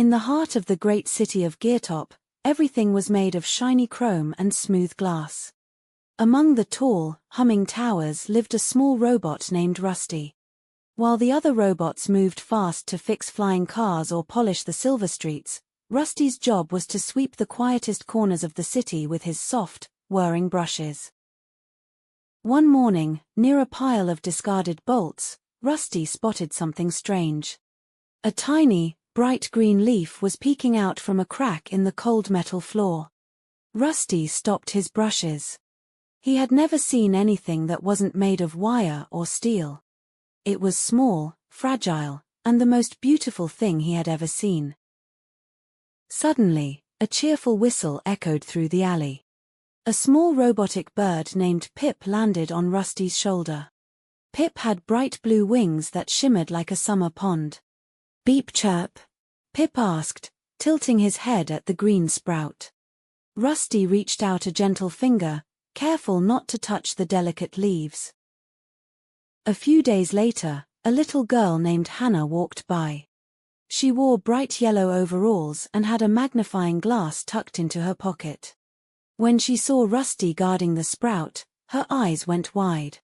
In the heart of the great city of Geartop, everything was made of shiny chrome and smooth glass. Among the tall, humming towers lived a small robot named Rusty. While the other robots moved fast to fix flying cars or polish the silver streets, Rusty's job was to sweep the quietest corners of the city with his soft, whirring brushes. One morning, near a pile of discarded bolts, Rusty spotted something strange. A tiny, bright green leaf was peeking out from a crack in the cold metal floor. Rusty stopped his brushes. He had never seen anything that wasn't made of wire or steel. It was small, fragile, and the most beautiful thing he had ever seen. Suddenly, a cheerful whistle echoed through the alley. A small robotic bird named Pip landed on Rusty's shoulder. Pip had bright blue wings that shimmered like a summer pond. "Beep chirp?" Pip asked, tilting his head at the green sprout. Rusty reached out a gentle finger, careful not to touch the delicate leaves. A few days later, a little girl named Hannah walked by. She wore bright yellow overalls and had a magnifying glass tucked into her pocket. When she saw Rusty guarding the sprout, her eyes went wide.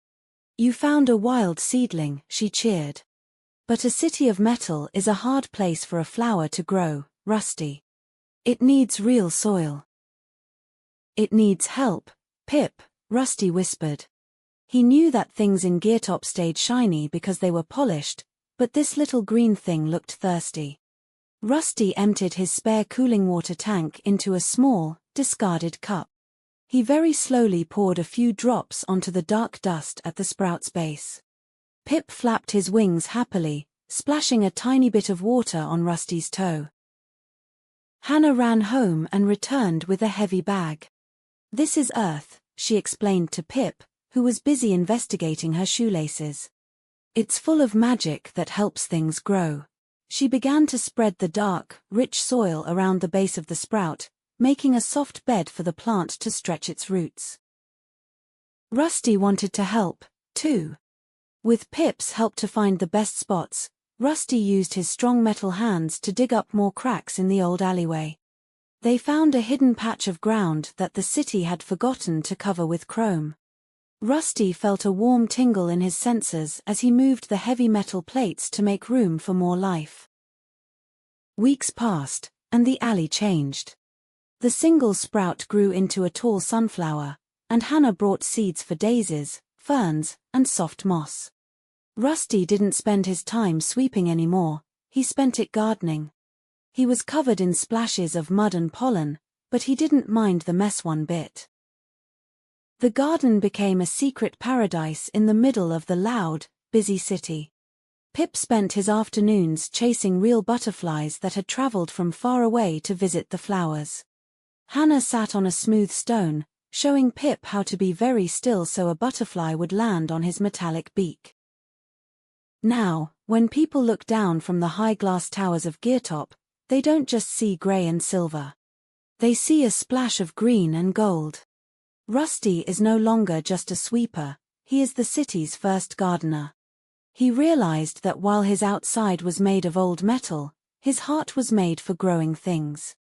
"You found a wild seedling," she cheered. "But a city of metal is a hard place for a flower to grow, Rusty. It needs real soil." "It needs help, Pip," Rusty whispered. He knew that things in Geartop stayed shiny because they were polished, but this little green thing looked thirsty. Rusty emptied his spare cooling water tank into a small, discarded cup. He very slowly poured a few drops onto the dark dust at the sprout's base. Pip flapped his wings happily, splashing a tiny bit of water on Rusty's toe. Hannah ran home and returned with a heavy bag. "This is earth," she explained to Pip, who was busy investigating her shoelaces. "It's full of magic that helps things grow." She began to spread the dark, rich soil around the base of the sprout, making a soft bed for the plant to stretch its roots. Rusty wanted to help, too. With Pip's help to find the best spots, Rusty used his strong metal hands to dig up more cracks in the old alleyway. They found a hidden patch of ground that the city had forgotten to cover with chrome. Rusty felt a warm tingle in his senses as he moved the heavy metal plates to make room for more life. Weeks passed, and the alley changed. The single sprout grew into a tall sunflower, and Hannah brought seeds for daisies, ferns, and soft moss. Rusty didn't spend his time sweeping anymore, he spent it gardening. He was covered in splashes of mud and pollen, but he didn't mind the mess one bit. The garden became a secret paradise in the middle of the loud, busy city. Pip spent his afternoons chasing real butterflies that had traveled from far away to visit the flowers. Hannah sat on a smooth stone, showing Pip how to be very still so a butterfly would land on his metallic beak. Now, when people look down from the high glass towers of Geartop, they don't just see grey and silver. They see a splash of green and gold. Rusty is no longer just a sweeper, he is the city's first gardener. He realized that while his outside was made of old metal, his heart was made for growing things.